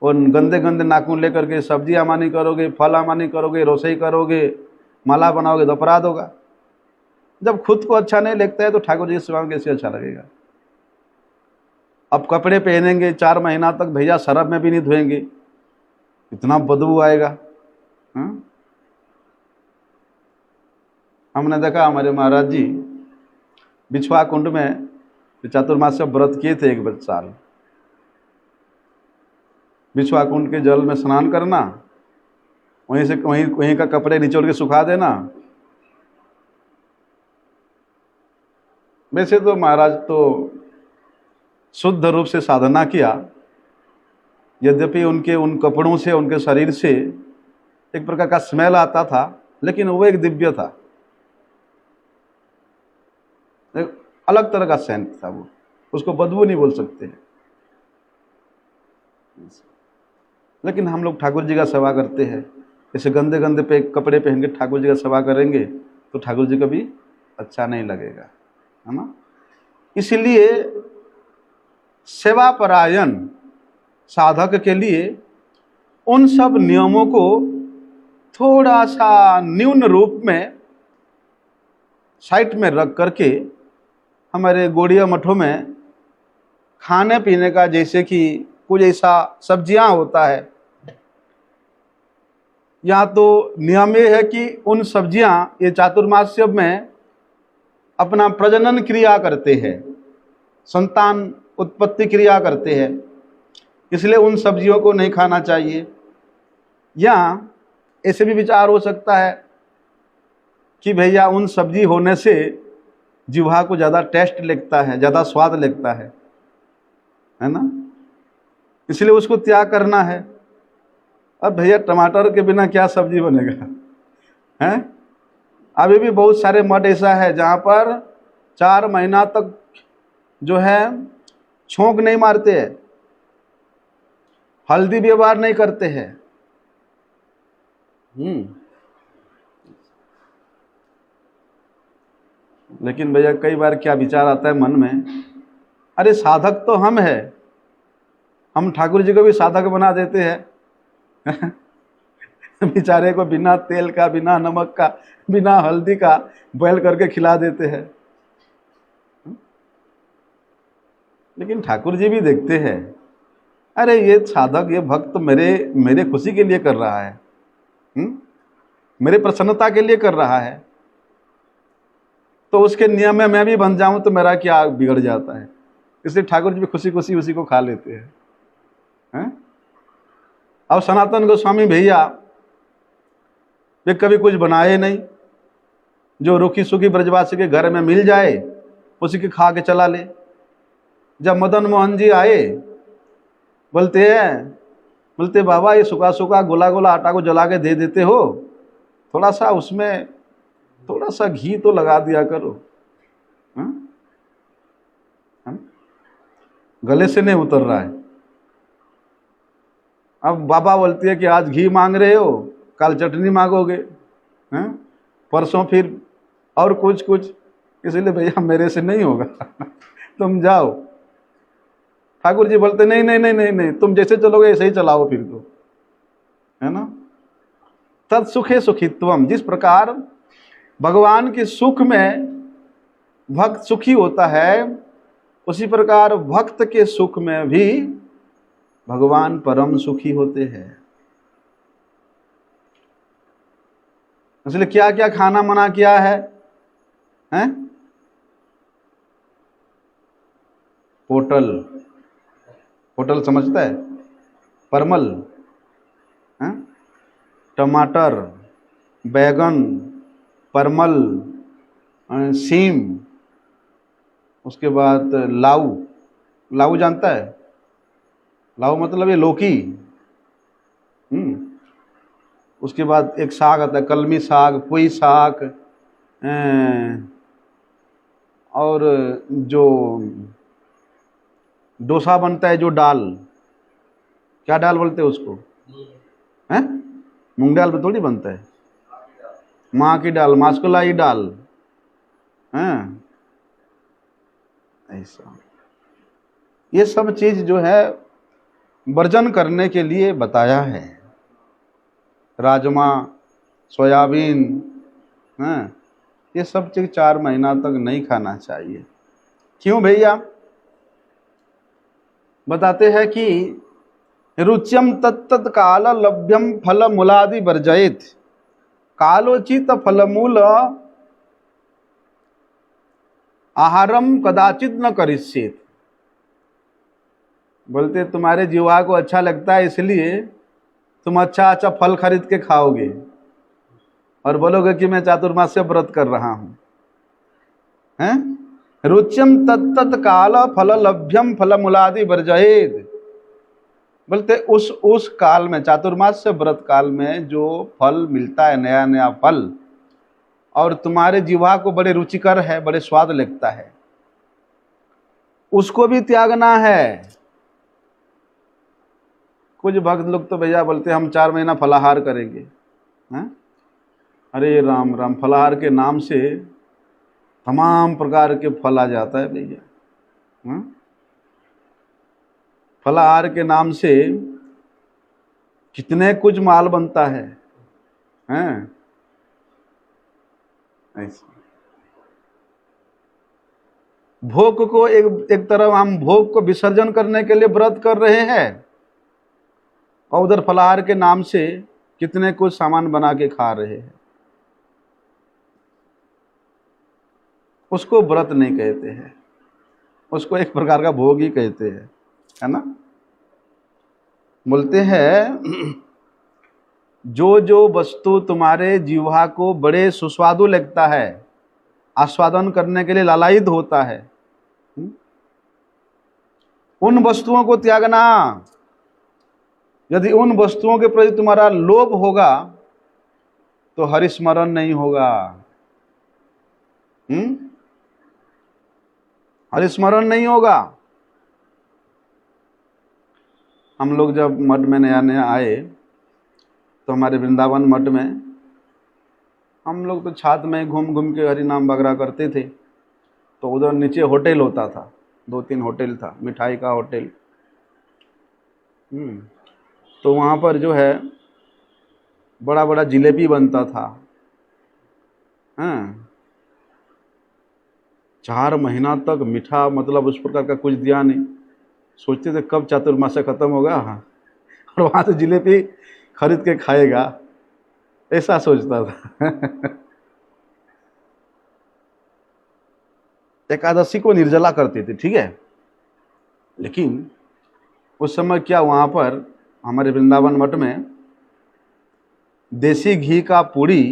और गंदे गंदे नाखून लेकर के सब्जी आमानी करोगे, फल आमानी करोगे, रसोई करोगे, माला बनाओगे तो अपराध होगा। जब खुद को अच्छा नहीं लगता है तो ठाकुर जी की सेवा में कैसे अच्छा लगेगा? अब कपड़े पहनेंगे 4 महीना तक, भैया सरफ में भी नहीं धोएंगे, इतना बदबू आएगा। हमने देखा हमारे महाराज जी बिछवा कुंड में चातुर्मास से व्रत किए थे 1 साल। बिछवा कुंड के जल में स्नान करना, वहीं से वहीं का कपड़े निचोड़ के सुखा देना। वैसे तो महाराज तो शुद्ध रूप से साधना किया, यद्यपि उनके उन कपड़ों से, उनके शरीर से एक प्रकार का स्मेल आता था, लेकिन वो एक दिव्य था, एक अलग तरह का सेंट था वो, उसको बदबू नहीं बोल सकते। लेकिन हम लोग ठाकुर जी का सेवा करते हैं, ऐसे गंदे गंदे कपड़े पहन के ठाकुर जी का सेवा करेंगे तो ठाकुर जी का भी अच्छा नहीं लगेगा, है ना। इसलिए सेवा परायण साधक के लिए उन सब नियमों को थोड़ा सा न्यून रूप में साइड में रख करके हमारे गौड़ीय मठों में खाने पीने का, जैसे कि कुछ ऐसा सब्जियां होता है, यहाँ तो नियम ये है कि उन सब्जियां ये चातुर्मास्य में अपना प्रजनन क्रिया करते हैं, संतान उत्पत्ति क्रिया करते हैं, इसलिए उन सब्जियों को नहीं खाना चाहिए। या ऐसे भी विचार हो सकता है कि भैया उन सब्जी होने से जिह्वा को ज़्यादा टेस्ट लगता है, ज़्यादा स्वाद लगता है ना, इसलिए उसको त्याग करना है। अब भैया टमाटर के बिना क्या सब्जी बनेगा, हैं? अभी भी बहुत सारे मठ ऐसा है जहाँ पर 4 महीना तक जो है छोंक नहीं मारते हैं, हल्दी व्यवहार नहीं करते हैं। लेकिन भैया कई बार क्या विचार आता है मन में, अरे साधक तो हम हैं, हम ठाकुर जी को भी साधक बना देते हैं। बेचारे को बिना तेल का, बिना नमक का, बिना हल्दी का बॉयल करके खिला देते हैं। लेकिन ठाकुर जी भी देखते हैं, अरे ये साधक, ये भक्त मेरे खुशी के लिए कर रहा है, मेरे प्रसन्नता के लिए कर रहा है, तो उसके नियम में मैं भी बन जाऊं तो मेरा क्या बिगड़ जाता है। इसलिए ठाकुर जी भी खुशी खुशी उसी को खा लेते हैं। अब सनातन गोस्वामी भैया वे कभी कुछ बनाए नहीं, जो रूखी सूखी ब्रजवासी के घर में मिल जाए उसी के खा के चला ले। जब मदन मोहन जी आए, बोलते बाबा ये सूखा सूखा गोला गोला आटा को जला के दे देते हो, थोड़ा सा उसमें थोड़ा सा घी तो लगा दिया करो। गले से नहीं उतर रहा है। अब बाबा बोलती है कि आज घी मांग रहे हो, कल चटनी मांगोगे, परसों फिर और कुछ, इसलिए भैया मेरे से नहीं होगा। तुम जाओ। ठाकुर जी बोलते नहीं नहीं नहीं नहीं नहीं, तुम जैसे चलोगे ऐसे ही चलाओ फिर तो, है ना। तत् सुखे सुखित्वम, जिस प्रकार भगवान के सुख में भक्त सुखी होता है, उसी प्रकार भक्त के सुख में भी भगवान परम सुखी होते हैं। इसलिए क्या क्या खाना मना किया है, हैं? पोटल, पोटल समझता है? परमल, हैं? टमाटर, बैगन, परमल, सीम, उसके बाद लाऊ। लाऊ जानता है? लाऊ मतलब ये लौकी। उसके बाद एक साग आता है, कलमी साग, पुई साग, और जो डोसा बनता है, जो दाल, क्या दाल बोलते हैं उसको, हैं? मूंग दाल पे थोड़ी बनता है, माँ की दाल, मास्कुलाई दाल, हैं? ऐसा ये सब चीज जो है वर्जन करने के लिए बताया है। राजमा, सोयाबीन, हैं? ये सब चीज 4 महीना तक नहीं खाना चाहिए। क्यों भैया? बताते हैं कि रुच्यम तत्त काल लभ्यम फल मूलादि वर्जयेत, कालोचित फलमूल आहारम कदाचित न करिष्येत। बोलते तुम्हारे जीवा को अच्छा लगता है इसलिए तुम अच्छा अच्छा फल खरीद के खाओगे और बोलोगे कि मैं चातुर्मास्य व्रत कर रहा हूं, हैं? रुच्यम तत्त काल फल लभ्यम फल मूलादि वर्जयेत। बोलते उस काल में, चातुर्मास्य व्रत काल में जो फल मिलता है, नया नया फल, और तुम्हारे जीवा को बड़े रुचिकर है, बड़े स्वाद लगता है, उसको भी त्यागना है। कुछ भक्त लोग तो भैया बोलते हम 4 महीना फलाहार करेंगे, हैं? अरे राम राम, फलाहार के नाम से तमाम प्रकार के फल आ जाता है भैया, हैं? फलाहार के नाम से कितने कुछ माल बनता है, हैं? ऐसा भोग को एक तरफ हम भोग को विसर्जन करने के लिए व्रत कर रहे हैं, और उधर फलाहार के नाम से कितने कुछ सामान बना के खा रहे हैं। उसको व्रत नहीं कहते हैं, उसको एक प्रकार का भोग ही कहते हैं, है ना? बोलते हैं जो जो वस्तु तुम्हारे जीवा को बड़े सुस्वादु लगता है, आस्वादन करने के लिए लालायित होता है, उन वस्तुओं को त्यागना। यदि उन वस्तुओं के प्रति तुम्हारा लोभ होगा तो हरिस्मरण नहीं होगा, हरिस्मरण नहीं होगा। हम लोग जब मठ में नया नया आए तो हमारे वृंदावन मठ में हम लोग तो छात्र में घूम घूम के हरि नाम वगैरह करते थे। तो उधर नीचे होटल होता था, 2-3 होटल था, मिठाई का होटल। तो वहाँ पर जो है बड़ा बड़ा जिलेबी बनता था, हैं? 4 महीना तक मीठा, मतलब उस प्रकार का कुछ दिया नहीं। सोचते थे कब चातुर्मास खत्म होगा और वहाँ से जिलेबी खरीद के खाएगा, ऐसा सोचता था। एकादशी को निर्जला करते थे, ठीक है, लेकिन उस समय क्या वहाँ पर हमारे वृंदावन मठ में देसी घी का पूड़ी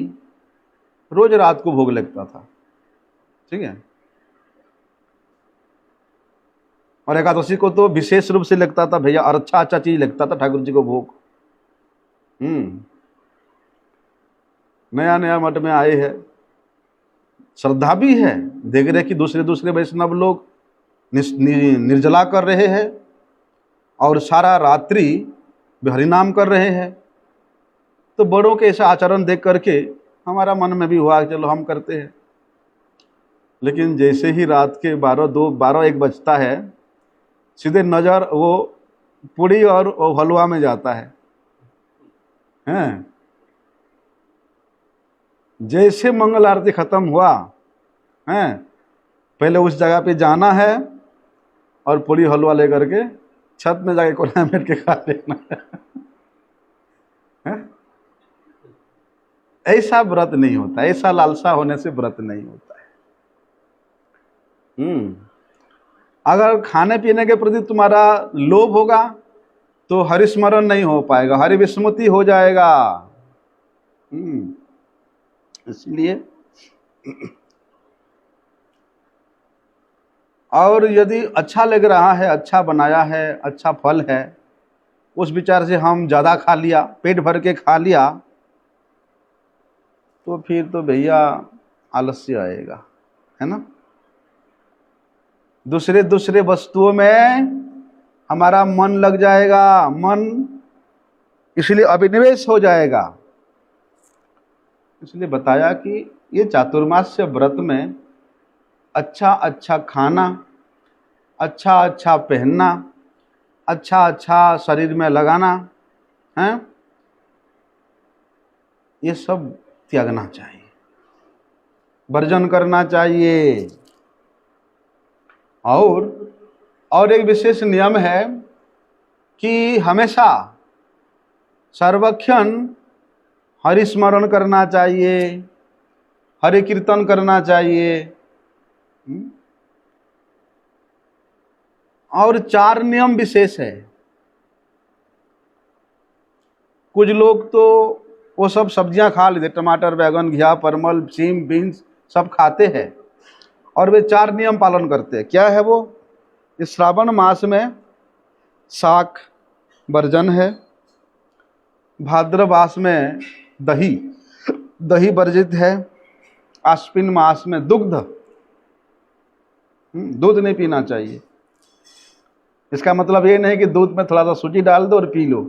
रोज रात को भोग लगता था, ठीक है, और एकादशी को तो विशेष रूप से लगता था भैया, और अच्छा अच्छा चीज लगता था ठाकुर जी को भोग। नया नया मठ में आए हैं, श्रद्धा भी है, देख रहे कि दूसरे दूसरे वैष्णव लोग निर्जला कर रहे हैं और सारा रात्रि हरिनाम कर रहे हैं। तो बड़ों के ऐसा आचरण देख करके हमारा मन में भी हुआ चलो हम करते हैं। लेकिन जैसे ही रात के 12-1 बजता है, सीधे नज़र वो पूड़ी और वो हलवा में जाता है, हैं? जैसे मंगल आरती खत्म हुआ है, पहले उस जगह पे जाना है और पूरी हलवा लेकर के छत में जाके कोना बैठ के खा लेना है? ऐसा व्रत नहीं होता, ऐसा लालसा होने से व्रत नहीं होता है। अगर खाने पीने के प्रति तुम्हारा लोभ होगा तो हरिस्मरण नहीं हो पाएगा, हरि विस्मृति हो जाएगा। इसलिए और यदि अच्छा लग रहा है, अच्छा बनाया है, अच्छा फल है, उस विचार से हम ज़्यादा खा लिया, पेट भर के खा लिया, तो फिर तो भैया आलस्य आएगा, है ना। दूसरे वस्तुओं में हमारा मन लग जाएगा, मन इसलिए अभिनिवेश हो जाएगा। इसलिए बताया कि ये चातुर्मास्य व्रत में अच्छा अच्छा खाना, अच्छा अच्छा पहनना, अच्छा अच्छा शरीर में लगाना है, ये सब त्यागना चाहिए, वर्जन करना चाहिए। और एक विशेष नियम है कि हमेशा सर्वक्षण हरि स्मरण करना चाहिए, हरि कीर्तन करना चाहिए। और 4 नियम विशेष है। कुछ लोग तो वो सब सब्जियां खा लेते, टमाटर, बैगन, घिया, परमल, सीम, बीन्स सब खाते हैं और वे 4 नियम पालन करते हैं। क्या है वो? इस श्रावण मास में शाक वर्जन है, भाद्र मास में दही वर्जित है, आश्विन मास में दूध नहीं पीना चाहिए। इसका मतलब ये नहीं कि दूध में थोड़ा सा सूजी डाल दो और पी लो,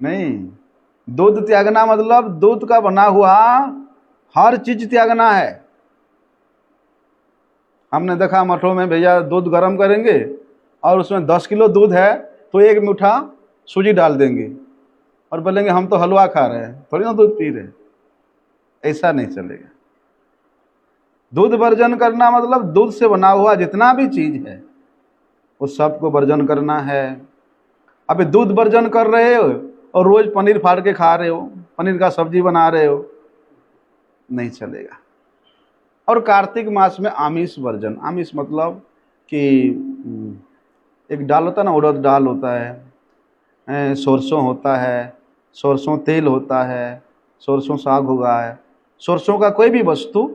नहीं। दूध त्यागना मतलब दूध का बना हुआ हर चीज त्यागना है। हमने देखा मठों में भैया दूध गर्म करेंगे और उसमें 10 किलो दूध है तो 1 मुट्ठा सूजी डाल देंगे और बोलेंगे हम तो हलवा खा रहे हैं, थोड़ी ना दूध पी रहे। ऐसा नहीं चलेगा। दूध वर्जन करना मतलब दूध से बना हुआ जितना भी चीज है उस सब को वर्जन करना है। अभी दूध वर्जन कर रहे हो और रोज पनीर फाड़ के खा रहे हो, पनीर का सब्जी बना रहे हो, नहीं चलेगा। और कार्तिक मास में आमिष वर्जन, आमिष मतलब कि एक दाल होता है ना, उड़द दाल होता है, सरसों होता है, सरसों तेल होता है, सरसों साग होगा है, सरसों का कोई भी वस्तु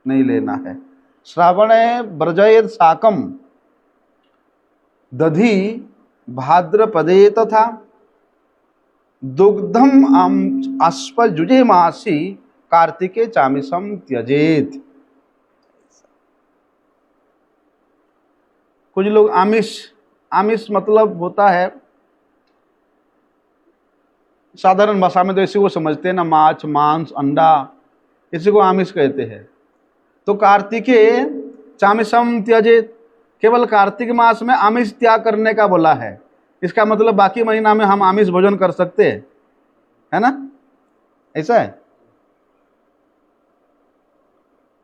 नहीं लेना है। श्रावणे वर्जयेत् शाकम दधि भाद्रपदे तथा दुग्धम आश्वयुजे मासी कार्तिके चामिषम त्यजेत। कुछ लोग आमिष मतलब होता है, साधारण भाषा में तो इसी को समझते हैं ना, माछ, मांस, अंडा, इसी को आमिष कहते हैं। तो कार्तिके चामिषम त्यजेत, केवल कार्तिक मास में आमिष त्याग करने का बोला है। इसका मतलब बाकी महीना में हम आमिष भोजन कर सकते हैं, है ना, ऐसा है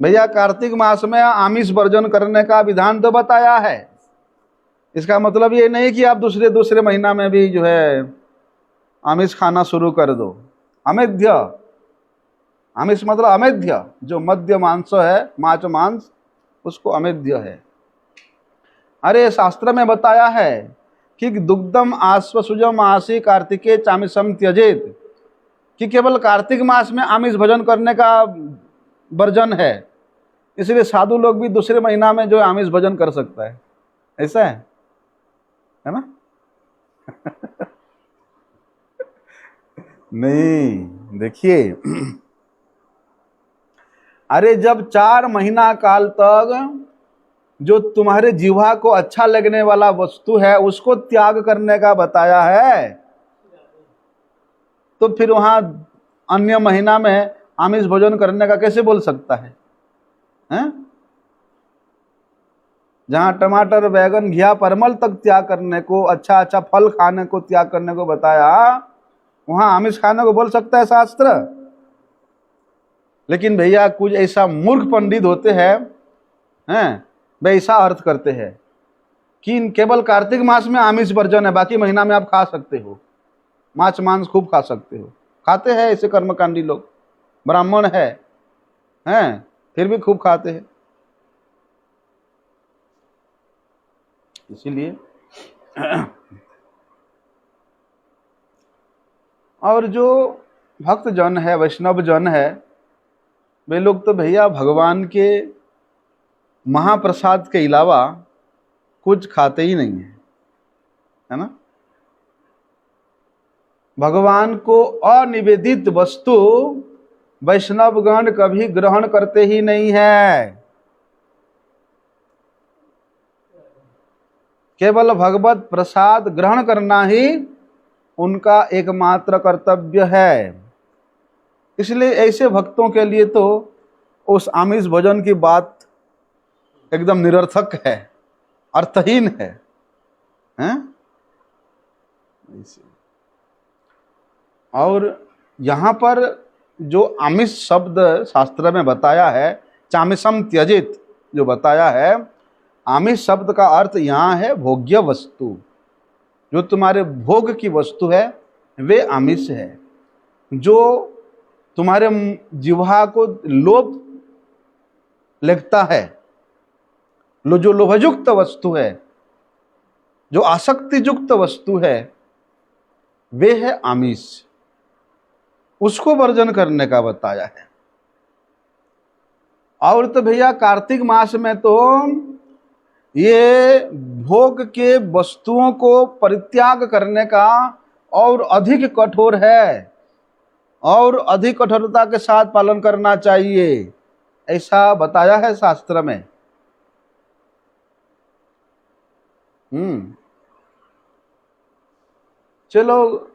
भैया। कार्तिक मास में आमिष वर्जन करने का विधान तो बताया है। इसका मतलब ये नहीं कि आप दूसरे महीना में भी जो है आमिष खाना शुरू कर दो। अमेध्य, आमिष मतलब अमेध्य, जो मध्य मांस है, माछ मांस, उसको अमेध्य है। अरे शास्त्र में बताया है कि दुग्धम आश्वसुजम आसी कार्तिके चामिषम त्यजेत, कि केवल कार्तिक मास में आमिष भोजन करने का वर्जन है। इसलिए साधु लोग भी दूसरे महीना में जो आमिष भोजन कर सकता है, ऐसा है ना नहीं, देखिए अरे जब 4 महीना काल तक जो तुम्हारे जीवा को अच्छा लगने वाला वस्तु है उसको त्याग करने का बताया है, तो फिर वहां अन्य महीना में आमिष भोजन करने का कैसे बोल सकता है, हैं? जहां टमाटर, बैगन, घिया, परमल तक त्याग करने को, अच्छा अच्छा फल खाने को त्याग करने को बताया, वहां आमिष खाने को बोल सकता है शास्त्र? लेकिन भैया कुछ ऐसा मूर्ख पंडित होते हैं वे ऐसा अर्थ करते हैं कि केवल कार्तिक मास में आमिष वर्जन है, बाकी महीना में आप खा सकते हो, मांस मांस खूब खा सकते हो। खाते हैं ऐसे कर्मकांडी लोग, ब्राह्मण है फिर भी खूब खाते हैं। इसीलिए और जो भक्त जन है, वैष्णव जन है, वे लोग तो भैया भगवान के महाप्रसाद के अलावा कुछ खाते ही नहीं है ना। भगवान को अनिवेदित वस्तु वैष्णवगण कभी ग्रहण करते ही नहीं है। केवल भगवत प्रसाद ग्रहण करना ही उनका एकमात्र कर्तव्य है। इसलिए ऐसे भक्तों के लिए तो उस आमिष भोजन की बात एकदम निरर्थक है, अर्थहीन है, और यहाँ पर जो आमिष शब्द शास्त्र में बताया है, चामिषम त्यजित जो बताया है, आमिष शब्द का अर्थ यहाँ है भोग्य वस्तु। जो तुम्हारे भोग की वस्तु है वे आमिष है। जो तुम्हारे जिह्वा को लोभ लगता है, जो लोभयुक्त वस्तु है, जो आसक्तियुक्त वस्तु है, वे है आमिष। उसको वर्जन करने का बताया है। और तो भैया कार्तिक मास में तो ये भोग के वस्तुओं को परित्याग करने का और अधिक कठोर है, और अधिक कठोरता के साथ पालन करना चाहिए, ऐसा बताया है शास्त्र में। चलो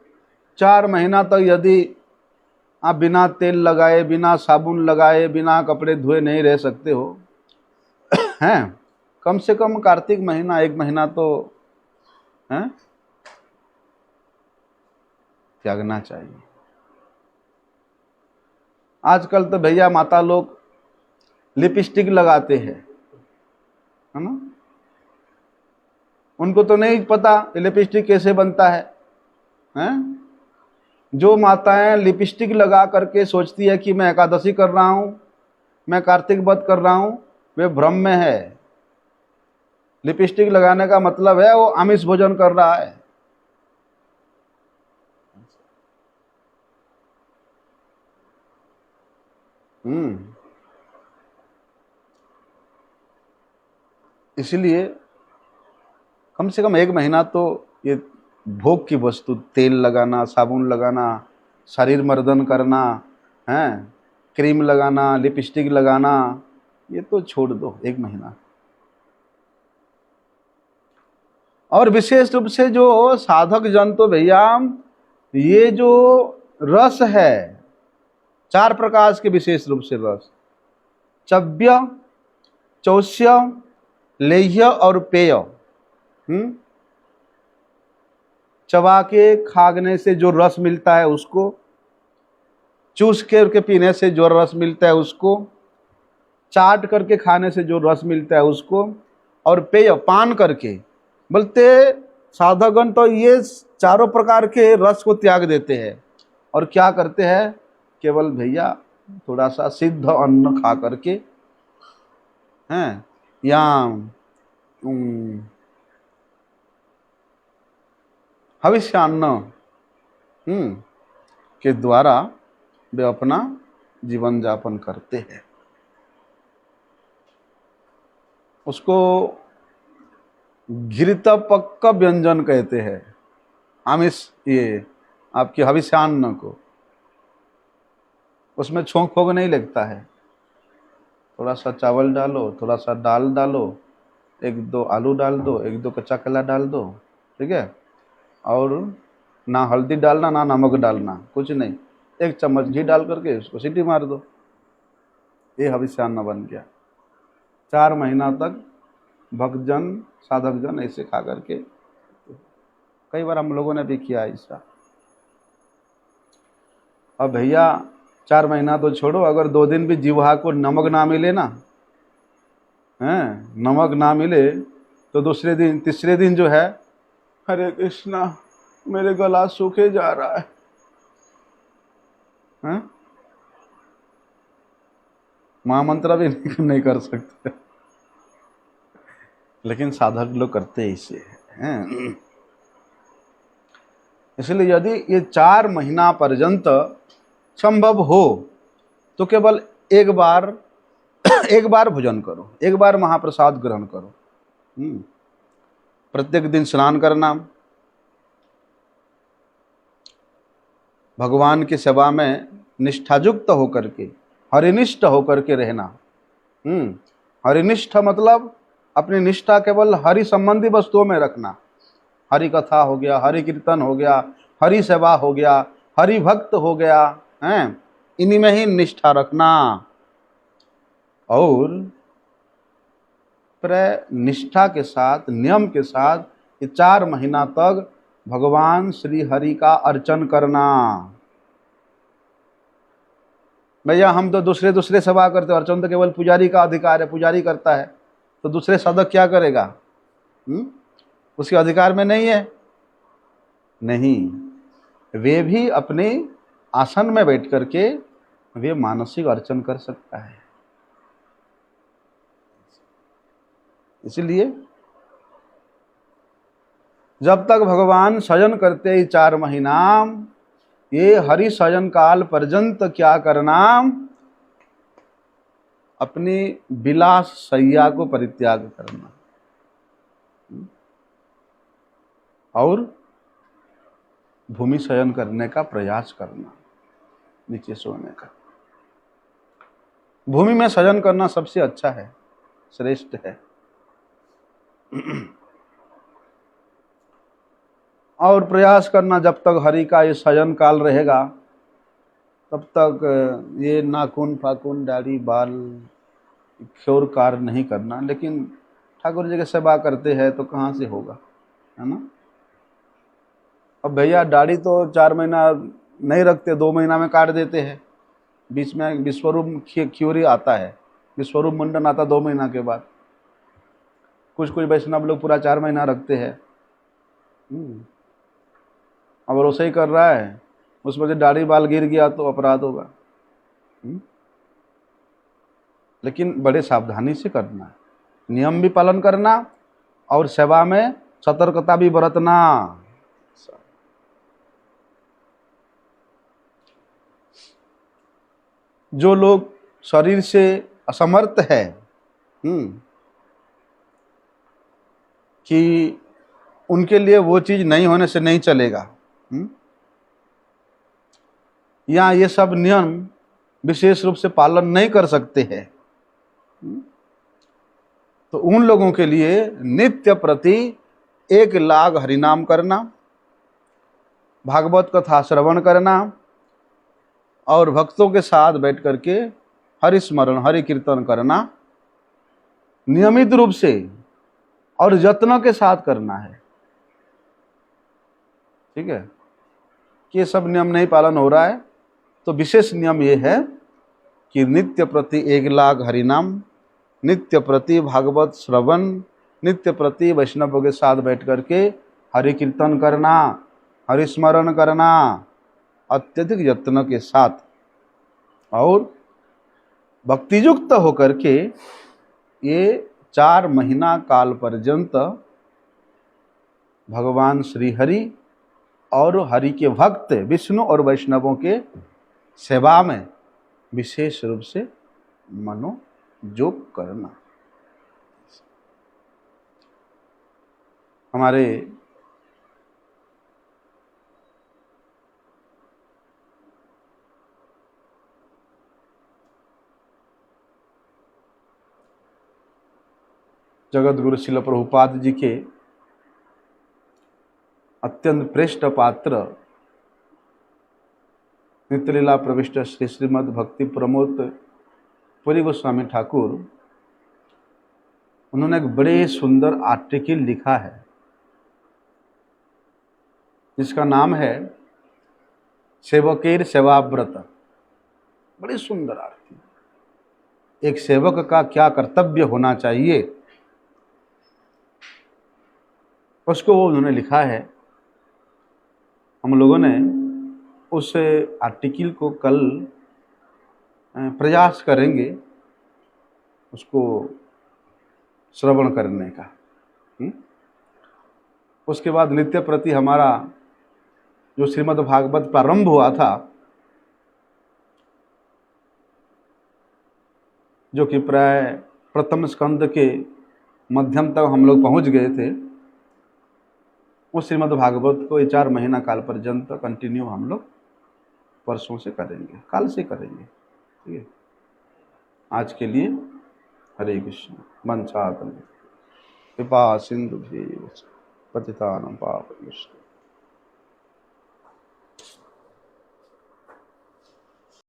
4 महीना तक यदि आप बिना तेल लगाए, बिना साबुन लगाए, बिना कपड़े धोए नहीं रह सकते हो हैं, कम से कम कार्तिक महीना 1 महीना तो त्यागना चाहिए। आजकल तो भैया माता लोग लिपस्टिक लगाते हैं, है ना। उनको तो नहीं पता लिपस्टिक कैसे बनता है, जो माताएं लिपस्टिक लगा करके सोचती है कि मैं एकादशी कर रहा हूं, मैं कार्तिक व्रत कर रहा हूं, वे भ्रम में है। लिपस्टिक लगाने का मतलब है वो आमिष भोजन कर रहा है। इसलिए कम से कम 1 महीना तो ये भोग की वस्तु, तेल लगाना, साबुन लगाना, शरीर मर्दन करना, क्रीम लगाना, लिपस्टिक लगाना, ये तो छोड़ दो 1 महीना। और विशेष रूप से जो साधक जन तो भैया ये जो रस है, 4 प्रकार के विशेष रूप से रस, चव्य, चौष्य, लेह्य और पेय। चबा के खाने से जो रस मिलता है उसको, चूस के पीने से जो रस मिलता है उसको, चाट करके खाने से जो रस मिलता है उसको, और पेय पान करके। बोलते साधकगण तो ये 4 प्रकार के रस को त्याग देते हैं और क्या करते हैं, केवल भैया थोड़ा सा सिद्ध अन्न खा करके या हविष्यान्न के द्वारा वे अपना जीवन यापन करते हैं। उसको घृत पक्का व्यंजन कहते हैं, आमिष, ये आपकी हविष्यान्न को। उसमें छोंक फोक नहीं लगता है। थोड़ा सा चावल डालो, थोड़ा सा दाल डालो, 1-2 आलू डाल दो, 1-2 कच्चा केला डाल दो, ठीक है, और ना हल्दी डालना ना नमक डालना, कुछ नहीं, 1 चम्मच घी डाल करके उसको सीटी मार दो, ये हविष्यान्न बन गया। 4 महीना तक भक्तजन, साधक जन ऐसे खा करके, कई बार हम लोगों ने भी किया ऐसा। अब भैया 4 महीना तो छोड़ो, अगर 2 दिन भी जिह्वा को नमक ना मिले ना, नमक ना मिले तो दूसरे दिन तीसरे दिन जो है, हरे कृष्णा मेरे गला सूखे जा रहा है, महामंत्र भी नहीं कर सकते, लेकिन साधक लोग करते इसे हैं। इसलिए यदि ये 4 महीना पर्यंत संभव हो तो केवल एक बार भोजन करो, एक बार महाप्रसाद ग्रहण करो। प्रत्येक दिन स्नान करना, भगवान की सेवा में निष्ठायुक्त होकर के, हरिनिष्ठ होकर के रहना। हरिनिष्ठ मतलब अपनी निष्ठा केवल हरि संबंधी वस्तुओं में रखना। हरि कथा हो गया, हरि कीर्तन हो गया, हरि सेवा हो गया, हरि भक्त हो गया, हैं, इन्हीं में ही निष्ठा रखना। और निष्ठा के साथ, नियम के साथ ये 4 महीना तक भगवान श्री हरि का अर्चन करना। भैया हम तो दूसरे सेवा करते, अर्चन तो केवल पुजारी का अधिकार है, पुजारी करता है, तो दूसरे साधक क्या करेगा? उसके अधिकार में नहीं है। नहीं, वे भी अपने आसन में बैठ करके वे मानसिक अर्चन कर सकता है। इसलिए जब तक भगवान शयन करते ही 4 महीना, ये हरि शयन काल पर्यंत क्या करना? अपनी विलास शैया को परित्याग करना और भूमि शयन करने का प्रयास करना, नीचे सोने का। भूमि में शयन करना सबसे अच्छा है, श्रेष्ठ है। और प्रयास करना, जब तक हरि का ये शयन काल रहेगा तब तक ये नाखून फाखून दाढ़ी बाल क्षौर कार्य नहीं करना। लेकिन ठाकुर जी की सेवा करते हैं तो कहाँ से होगा, है ना? अब भैया दाढ़ी तो 4 महीना नहीं रखते, 2 महीना में काट देते हैं। बीच में विश्वरूप ख्योरी आता है, विश्वरूप मुंडन आता 2 महीना के बाद। कुछ वैष्णव लोग पूरा 4 महीना रखते हैं। अब रसोई कर रहा है, उस वजह दाढ़ी बाल गिर गया तो अपराध होगा। लेकिन बड़े सावधानी से करना है, नियम भी पालन करना और सेवा में सतर्कता भी बरतना। जो लोग शरीर से असमर्थ है कि उनके लिए वो चीज नहीं होने से नहीं चलेगा, या ये सब नियम विशेष रूप से पालन नहीं कर सकते हैं, तो उन लोगों के लिए नित्य प्रति 1 लाख हरिनाम करना, भागवत कथा श्रवण करना और भक्तों के साथ बैठ करके हरि स्मरण हरि कीर्तन करना नियमित रूप से और यत्न के साथ करना है। ठीक है, कि ये सब नियम नहीं पालन हो रहा है तो विशेष नियम ये है कि नित्य प्रति 1 लाख हरिनाम, नित्य प्रति भागवत श्रवण, नित्य प्रति वैष्णवों के साथ बैठ करके हरि कीर्तन करना, हरि स्मरण करना अत्यधिक यत्न के साथ और भक्तियुक्त होकर के ये 4 महीना काल पर्यंत भगवान श्री हरि और हरि के भक्त विष्णु और वैष्णवों के सेवा में विशेष रूप से मनोयोग करना। हमारे जगत गुरु श्रील प्रभुपाद जी के अत्यंत श्रेष्ठ पात्र नित्यलीला प्रविष्ट श्री श्रीमद् भक्ति प्रमोद पुरी गोस्वामी ठाकुर, उन्होंने एक बड़े सुंदर आर्टिकल लिखा है जिसका नाम है सेवकेर सेवाव्रत। बड़ी सुंदर आरती। एक सेवक का क्या कर्तव्य होना चाहिए उसको वो उन्होंने लिखा है। हम लोगों ने उस आर्टिकल को कल प्रयास करेंगे उसको श्रवण करने का। उसके बाद नित्य प्रति हमारा जो श्रीमद् भागवत प्रारंभ हुआ था, जो कि प्राय प्रथम स्कंद के मध्यम तक हम लोग पहुंच गए थे, उस श्रीमद् भागवत को 4 महीना काल पर्यंत कंटिन्यू हम लोग परसों से करेंगे, कल से करेंगे। ठीक है, आज के लिए हरे कृष्ण। वंचाकल्पतरुभ्यश्च कृपा सिंधुभ्यैव च पतितानां पावनेभ्यो